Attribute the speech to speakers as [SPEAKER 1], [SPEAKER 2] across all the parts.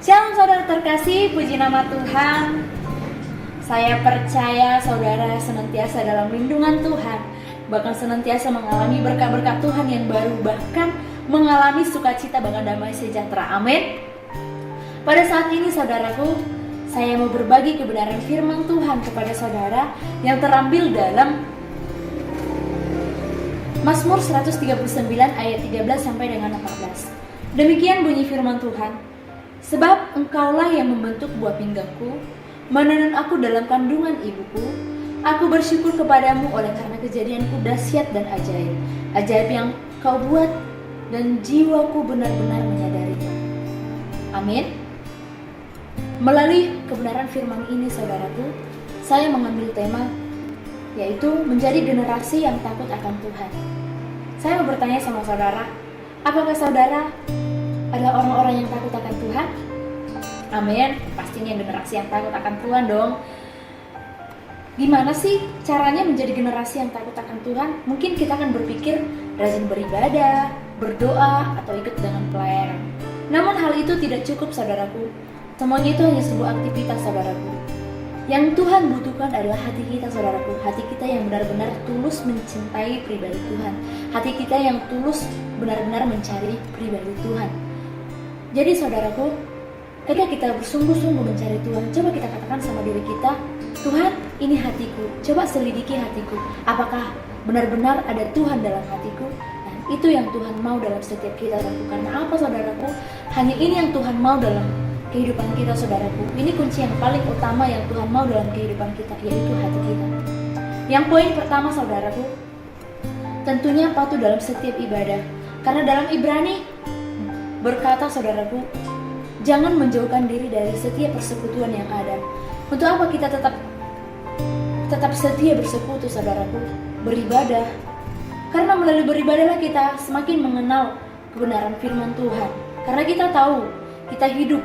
[SPEAKER 1] Shalom saudara terkasih, puji nama Tuhan. Saya percaya saudara senantiasa dalam lindungan Tuhan, bahkan senantiasa mengalami berkat-berkat Tuhan yang baru, bahkan mengalami sukacita bahkan damai sejahtera. Amin. Pada saat ini saudaraku, saya mau berbagi kebenaran firman Tuhan kepada saudara yang terambil dalam Mazmur 139 ayat 13 sampai dengan 14. Demikian bunyi firman Tuhan. Sebab engkaulah yang membentuk buah pinggangku, menenun aku dalam kandungan ibuku. Aku bersyukur kepadamu oleh karena kejadianku dahsyat dan ajaib. Ajaib yang kau buat dan jiwaku benar-benar menyadarinya. Amin. Melalui kebenaran firman ini saudaraku, saya mengambil tema yaitu menjadi generasi yang takut akan Tuhan. Saya mau bertanya sama saudara, apakah saudara adalah orang-orang yang takut akan Tuhan? Amin. Pastinya generasi yang takut akan Tuhan dong. Gimana sih caranya menjadi generasi yang takut akan Tuhan? Mungkin kita akan berpikir rajin beribadah, berdoa, atau ikut dengan pelayanan. Namun hal itu tidak cukup saudaraku. Semuanya itu hanya sebuah aktivitas saudaraku. Yang Tuhan butuhkan adalah hati kita saudaraku. Hati kita yang benar-benar tulus mencintai pribadi Tuhan. Hati kita yang tulus benar-benar mencari pribadi Tuhan. Jadi saudaraku, ketika kita bersungguh-sungguh mencari Tuhan, coba kita katakan sama diri kita, Tuhan, ini hatiku. Coba selidiki hatiku. Apakah benar-benar ada Tuhan dalam hatiku? Dan itu yang Tuhan mau dalam setiap kita. Karena apa saudaraku? Hanya ini yang Tuhan mau dalam kehidupan kita saudaraku. Ini kunci yang paling utama yang Tuhan mau dalam kehidupan kita, yaitu hati kita. Yang poin pertama saudaraku, tentunya patuh dalam setiap ibadah. Karena dalam Ibrani berkata saudaraku, jangan menjauhkan diri dari setiap persekutuan yang ada. Untuk apa kita tetap setia bersekutu saudaraku? Beribadah. Karena melalui beribadahlah kita semakin mengenal kebenaran firman Tuhan. Karena kita tahu, kita hidup.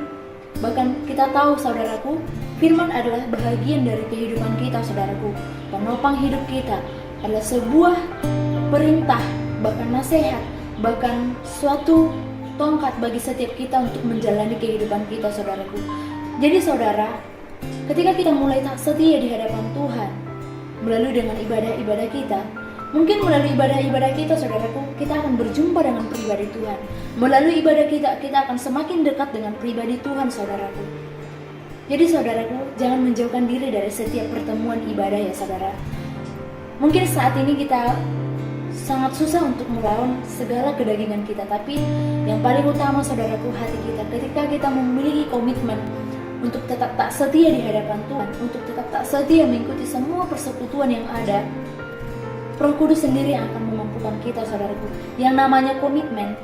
[SPEAKER 1] Bahkan kita tahu saudaraku, firman adalah bahagian dari kehidupan kita saudaraku. Penopang hidup kita adalah sebuah perintah, bahkan nasihat, bahkan suatu tongkat bagi setiap kita untuk menjalani kehidupan kita saudaraku. Jadi saudara, ketika kita mulai tak setia di hadapan Tuhan melalui dengan ibadah-ibadah kita, mungkin melalui ibadah-ibadah kita saudaraku, kita akan berjumpa dengan pribadi Tuhan. Melalui ibadah kita akan semakin dekat dengan pribadi Tuhan saudaraku. Jadi saudaraku, jangan menjauhkan diri dari setiap pertemuan ibadah ya saudara. Mungkin saat ini kita sangat susah untuk melawan segala kedagingan kita, tapi yang paling utama saudaraku, hati kita. Ketika kita memiliki komitmen untuk tetap tak setia di hadapan Tuhan, untuk tetap tak setia mengikuti semua persekutuan yang ada, Roh Kudus sendiri yang akan memampukan kita saudaraku. Yang namanya komitmen,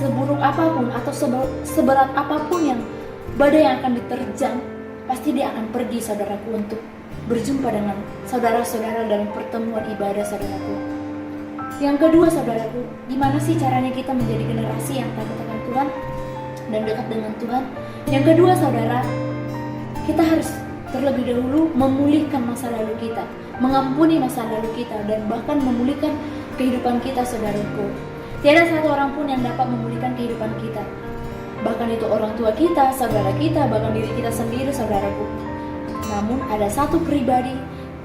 [SPEAKER 1] seburuk apapun atau seberat apapun yang badai yang akan diterjang, pasti dia akan pergi saudaraku untuk berjumpa dengan saudara-saudara dalam pertemuan ibadah saudaraku. Yang kedua saudaraku, gimana sih caranya kita menjadi generasi yang takut akan Tuhan dan dekat dengan Tuhan? Yang kedua saudara, kita harus terlebih dahulu memulihkan masa lalu kita, mengampuni masa lalu kita, dan bahkan memulihkan kehidupan kita saudaraku. Tiada satu orang pun yang dapat memulihkan kehidupan kita, bahkan itu orang tua kita, saudara kita, bahkan diri kita sendiri saudaraku. Namun ada satu pribadi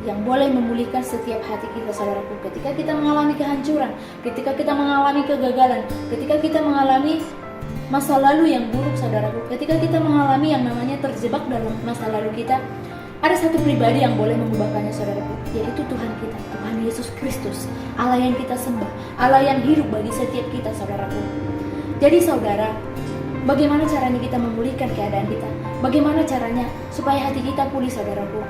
[SPEAKER 1] yang boleh memulihkan setiap hati kita saudaraku. Ketika kita mengalami kehancuran, ketika kita mengalami kegagalan, ketika kita mengalami masa lalu yang buruk saudaraku, ketika kita mengalami yang namanya terjebak dalam masa lalu kita, ada satu pribadi yang boleh mengubahkannya saudaraku, yaitu Tuhan kita, Tuhan Yesus Kristus, Allah yang kita sembah, Allah yang hidup bagi setiap kita saudaraku. Jadi saudara, bagaimana caranya kita memulihkan keadaan kita? Bagaimana caranya supaya hati kita pulih saudaraku?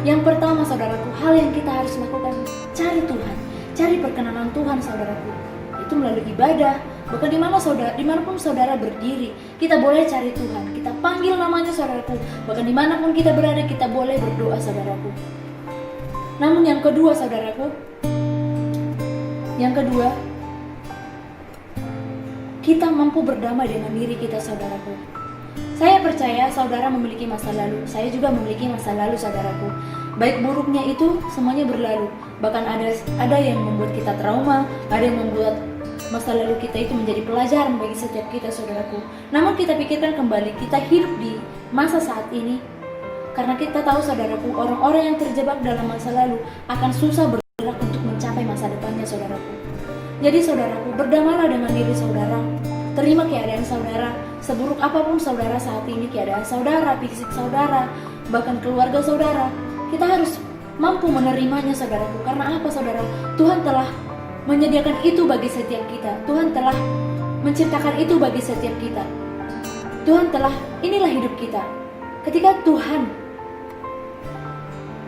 [SPEAKER 1] Yang pertama saudaraku, hal yang kita harus lakukan, cari Tuhan, cari perkenanan Tuhan saudaraku. Itu melalui ibadah. Bahkan dimanapun saudara berdiri, kita boleh cari Tuhan. Kita panggil namanya saudaraku. Bahkan dimanapun kita berada, kita boleh berdoa saudaraku. Namun yang kedua saudaraku, kita mampu berdamai dengan diri kita saudaraku. Saya percaya saudara memiliki masa lalu. Saya juga memiliki masa lalu saudaraku. Baik buruknya itu semuanya berlalu. Bahkan ada yang membuat kita trauma, ada yang membuat masa lalu kita itu menjadi pelajaran bagi setiap kita, saudaraku. Namun kita pikirkan kembali, kita hidup di masa saat ini karena kita tahu, saudaraku, orang-orang yang terjebak dalam masa lalu akan susah bergerak untuk mencapai masa depannya, saudaraku. Jadi saudaraku, berdamailah dengan diri saudara. Terima keadaan saudara, seburuk apapun saudara saat ini, keadaan saudara, fisik saudara, bahkan keluarga saudara. Kita harus mampu menerimanya, saudaraku. Karena apa, saudara? Tuhan telah menyediakan itu bagi setiap kita. Tuhan telah menciptakan itu bagi setiap kita. Tuhan telah, inilah hidup kita. Ketika Tuhan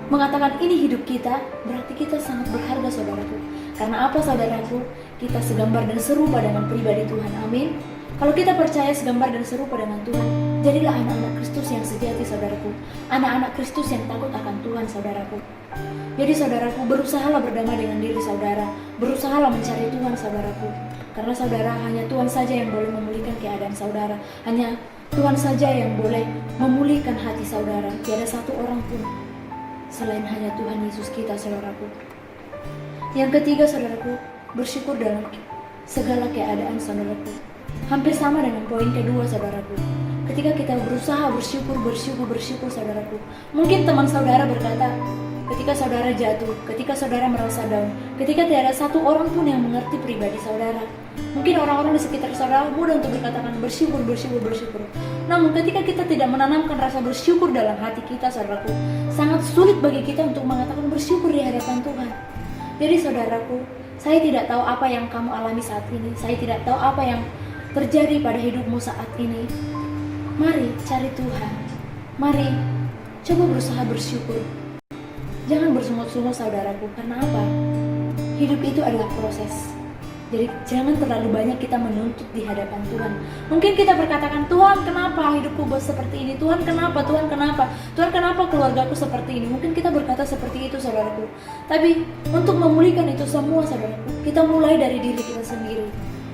[SPEAKER 1] mengatakan ini hidup kita, berarti kita sangat berharga, saudaraku. Karena apa, saudaraku? Kita segambar dan serupa dengan pribadi Tuhan. Amin. Kalau kita percaya segambar dan serupa dengan Tuhan, jadilah anak-anak Kristus yang sejati, saudaraku. Anak-anak Kristus yang takut akan Tuhan, saudaraku. Jadi saudaraku, berusahalah berdamai dengan diri saudara. Berusahalah mencari Tuhan, saudaraku. Karena saudara, hanya Tuhan saja yang boleh memulihkan keadaan saudara. Hanya Tuhan saja yang boleh memulihkan hati saudara. Tiada satu orang pun selain hanya Tuhan Yesus kita, saudaraku. Yang ketiga, saudaraku, bersyukur dalam segala keadaan, saudaraku. Hampir sama dengan poin kedua, saudaraku. Ketika kita berusaha bersyukur, saudaraku. Mungkin teman saudara berkata, ketika saudara jatuh, ketika saudara merasa down, ketika tidak ada satu orang pun yang mengerti pribadi saudara. Mungkin orang-orang di sekitar saudara mudah untuk berkatakan bersyukur. Namun ketika kita tidak menanamkan rasa bersyukur dalam hati kita, saudaraku, sangat sulit bagi kita untuk mengatakan bersyukur di hadapan Tuhan. Jadi saudaraku, saya tidak tahu apa yang kamu alami saat ini. Saya tidak tahu apa yang terjadi pada hidupmu saat ini. Mari cari Tuhan. Mari coba berusaha bersyukur. Jangan bersungut-sungut, saudaraku. Karena apa? Hidup itu adalah proses. Jadi jangan terlalu banyak kita menuntut di hadapan Tuhan. Mungkin kita berkatakan, Tuhan kenapa hidupku seperti ini? Tuhan kenapa? Tuhan kenapa keluargaku seperti ini? Mungkin kita berkata seperti itu, saudaraku. Tapi untuk memulihkan itu semua, saudaraku, kita mulai dari diri kita sendiri.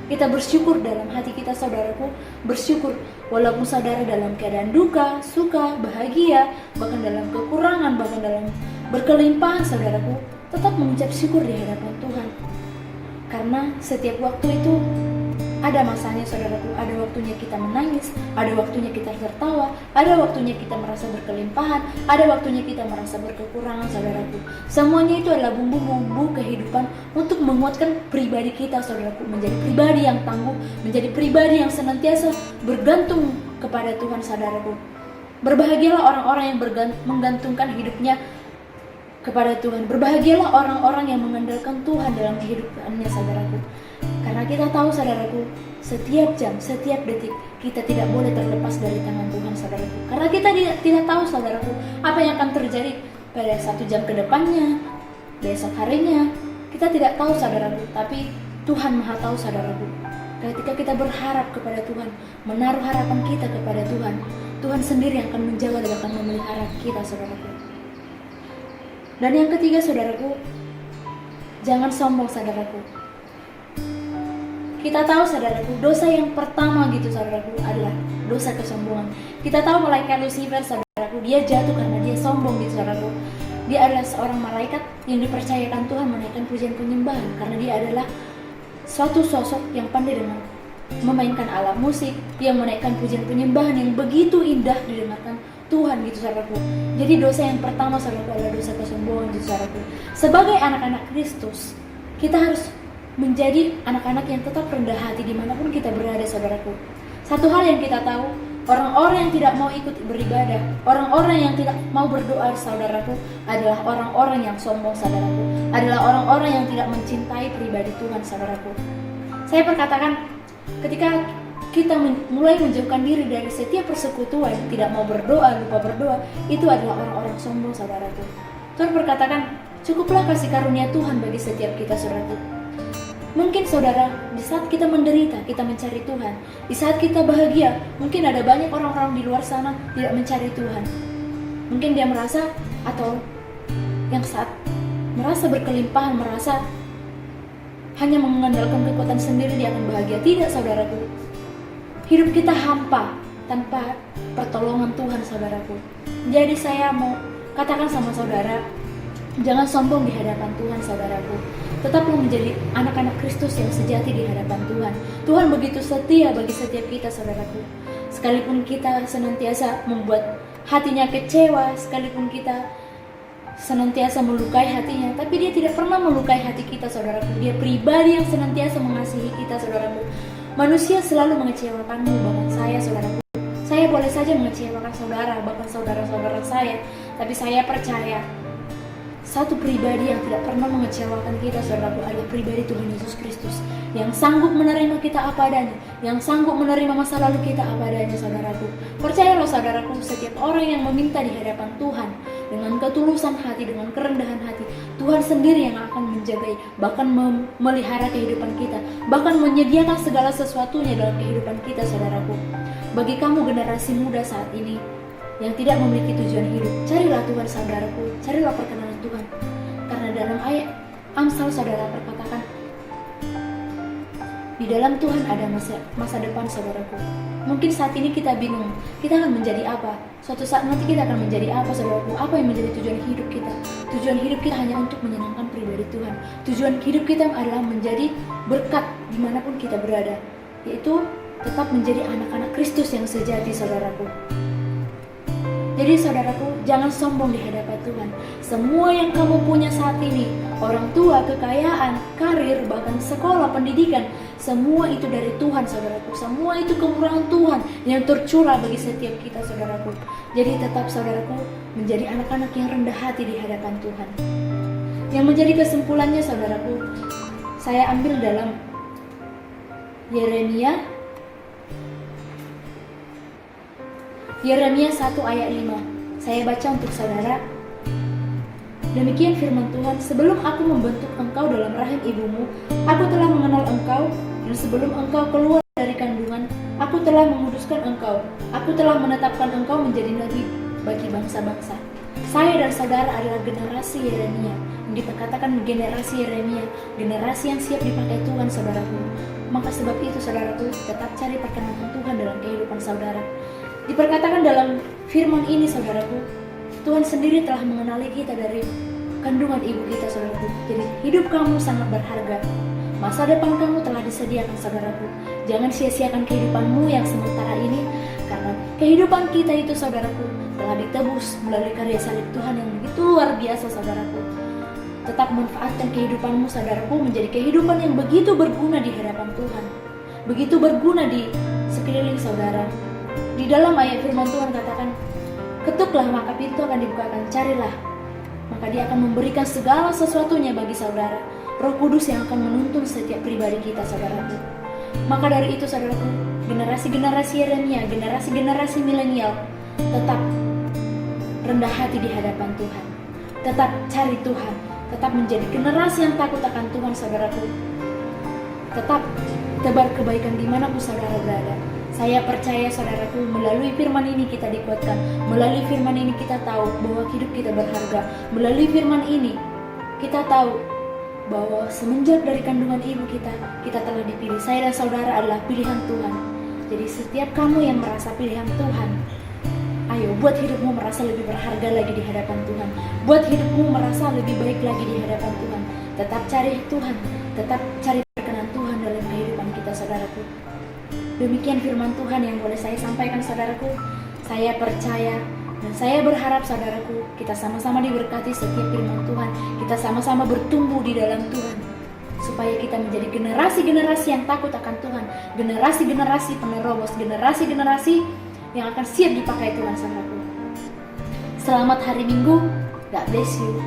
[SPEAKER 1] Kita bersyukur dalam hati kita, saudaraku. Bersyukur walaupun saudara dalam keadaan duka, suka, bahagia, bahkan dalam kekurangan, bahkan dalam berkelimpahan, saudaraku, tetap mengucap syukur di hadapan Tuhan. Karena setiap waktu itu ada masanya, saudaraku. Ada waktunya kita menangis, ada waktunya kita tertawa, ada waktunya kita merasa berkelimpahan, ada waktunya kita merasa berkekurangan, saudaraku. Semuanya itu adalah bumbu-bumbu kehidupan untuk menguatkan pribadi kita, saudaraku. Menjadi pribadi yang tangguh, menjadi pribadi yang senantiasa bergantung kepada Tuhan, saudaraku. Berbahagialah orang-orang yang menggantungkan hidupnya kepada Tuhan. Berbahagialah orang-orang yang mengandalkan Tuhan dalam kehidupannya, saudaraku. Karena kita tahu, saudaraku, setiap jam, setiap detik kita tidak boleh terlepas dari tangan Tuhan, saudaraku. Karena kita tidak tahu, saudaraku, apa yang akan terjadi pada 1 jam ke depannya, besok harinya. Kita tidak tahu, saudaraku, tapi Tuhan Maha tahu, saudaraku. Ketika kita berharap kepada Tuhan, menaruh harapan kita kepada Tuhan, Tuhan sendiri yang akan menjaga dan akan memelihara kita, saudaraku. Dan yang ketiga, saudaraku, jangan sombong, saudaraku. Kita tahu, saudaraku, dosa yang pertama gitu, saudaraku, adalah dosa kesombongan. Kita tahu malaikat Lucifer, saudaraku, dia jatuh karena dia sombong gitu, saudaraku. Dia adalah seorang malaikat yang dipercayakan Tuhan menaikkan pujian penyembahan karena dia adalah suatu sosok yang pandai dengan memainkan alat musik, yang menaikkan pujian penyembahan yang begitu indah didengarkan Tuhan gitu, saudaraku. Jadi dosa yang pertama, saudaraku, adalah dosa kesombongan gitu, saudaraku. Sebagai anak-anak Kristus, kita harus menjadi anak-anak yang tetap rendah hati dimanapun kita berada, saudaraku. Satu hal yang kita tahu, orang-orang yang tidak mau ikut beribadah, orang-orang yang tidak mau berdoa, saudaraku, adalah orang-orang yang sombong, saudaraku. Adalah orang-orang yang tidak mencintai pribadi Tuhan, saudaraku. Saya perkatakan, ketika kita mulai menjauhkan diri dari setiap persekutuan, tidak mau berdoa, lupa berdoa, itu adalah orang-orang sombong, saudaraku. Tuhan berkatakan, cukuplah kasih karunia Tuhan bagi setiap kita, saudaraku. Mungkin saudara, di saat kita menderita, kita mencari Tuhan. Di saat kita bahagia, mungkin ada banyak orang-orang di luar sana tidak mencari Tuhan. Mungkin dia merasa, atau yang saat merasa berkelimpahan, merasa hanya mengandalkan kekuatan sendiri dia akan bahagia. Tidak, saudaraku. Hidup kita hampa tanpa pertolongan Tuhan, saudaraku. Jadi saya mau katakan sama saudara, jangan sombong di hadapan Tuhan, saudaraku. Tetaplah menjadi anak-anak Kristus yang sejati di hadapan Tuhan. Tuhan begitu setia bagi setiap kita, saudaraku. Sekalipun kita senantiasa membuat hatinya kecewa, sekalipun kita senantiasa melukai hatinya, tapi dia tidak pernah melukai hati kita, saudaraku. Dia pribadi yang senantiasa mengasihi kita, saudaraku. Manusia selalu mengecewakanmu, bahkan saya, saudaraku. Saya boleh saja mengecewakan saudara, bahkan saudara-saudara saya, tapi saya percaya satu pribadi yang tidak pernah mengecewakan kita, saudaraku, adalah pribadi Tuhan Yesus Kristus, yang sanggup menerima kita apa adanya, yang sanggup menerima masa lalu kita apa adanya, saudaraku. Percayalah, saudaraku, setiap orang yang meminta di hadapan Tuhan dengan ketulusan hati, dengan kerendahan hati, Tuhan sendiri yang akan menjaga, bahkan memelihara kehidupan kita, bahkan menyediakan segala sesuatunya dalam kehidupan kita, saudaraku. Bagi kamu generasi muda saat ini yang tidak memiliki tujuan hidup, carilah Tuhan, saudaraku, carilah perkenanan Tuhan. Karena dalam ayat Amsal, saudara, perkatakan, di dalam Tuhan ada masa depan, saudaraku. Mungkin saat ini kita bingung, kita akan menjadi apa? Suatu saat nanti kita akan menjadi apa, saudaraku? Apa yang menjadi tujuan hidup kita? Tujuan hidup kita hanya untuk menyenangkan pribadi Tuhan. Tujuan hidup kita adalah menjadi berkat dimanapun kita berada, yaitu tetap menjadi anak-anak Kristus yang sejati, saudaraku. Jadi, saudaraku, jangan sombong di hadapan Tuhan. Semua yang kamu punya saat ini, orang tua, kekayaan, karir, bahkan sekolah, pendidikan, semua itu dari Tuhan, saudaraku. Semua itu kemurahan Tuhan yang tercurah bagi setiap kita, saudaraku. Jadi tetap, saudaraku, menjadi anak-anak yang rendah hati di hadapan Tuhan. Yang menjadi kesimpulannya, saudaraku, saya ambil dalam Yeremia 1 ayat 5. Saya baca untuk saudara. Demikian firman Tuhan, sebelum aku membentuk engkau dalam rahim ibumu, aku telah mengenal engkau, dan sebelum engkau keluar dari kandungan, aku telah menguduskan engkau. Aku telah menetapkan engkau menjadi nabi bagi bangsa-bangsa. Saya dan saudara adalah generasi Yeremia, yang diperkatakan generasi Yeremia, generasi yang siap dipakai Tuhan, saudaraku. Maka sebab itu, saudaraku, tetap cari perkenanan Tuhan dalam kehidupan saudara. Diperkatakan dalam firman ini, saudaraku, Tuhan sendiri telah mengenali kita dari kandungan ibu kita, saudaraku. Jadi hidup kamu sangat berharga. Masa depan kamu telah disediakan, saudaraku. Jangan sia-siakan kehidupanmu yang sementara ini, karena kehidupan kita itu, saudaraku, telah ditebus melalui karya salib Tuhan yang begitu luar biasa, saudaraku. Tetap manfaatkan kehidupanmu, saudaraku, menjadi kehidupan yang begitu berguna di hadapan Tuhan, begitu berguna di sekeliling saudara. Di dalam ayat firman Tuhan katakan, ketuklah maka pintu akan dibukakan, carilah maka dia akan memberikan segala sesuatunya bagi saudara. Roh Kudus yang akan menuntun setiap pribadi kita, saudaraku. Maka dari itu, saudaraku, generasi-generasi Yeremia, generasi-generasi milenial, tetap rendah hati di hadapan Tuhan, tetap cari Tuhan, tetap menjadi generasi yang takut akan Tuhan, saudaraku. Tetap tebar kebaikan dimanapun saudara berada. Saya percaya, saudaraku, melalui firman ini kita dikuatkan. Melalui firman ini kita tahu bahwa hidup kita berharga. Melalui firman ini kita tahu bahwa semenjak dari kandungan ibu kita telah dipilih. Saya dan saudara adalah pilihan Tuhan. Jadi setiap kamu yang merasa pilihan Tuhan, ayo buat hidupmu merasa lebih berharga lagi di hadapan Tuhan. Buat hidupmu merasa lebih baik lagi di hadapan Tuhan. Tetap cari Tuhan, tetap cari perkenan Tuhan dalam kehidupan kita, saudaraku. Demikian firman Tuhan yang boleh saya sampaikan, saudaraku. Saya percaya dan saya berharap, saudaraku, kita sama-sama diberkati setiap firman Tuhan. Kita sama-sama bertumbuh di dalam Tuhan, supaya kita menjadi generasi-generasi yang takut akan Tuhan, generasi-generasi penerobos, generasi-generasi yang akan siap dipakai Tuhan, saudaraku. Selamat hari Minggu. God bless you.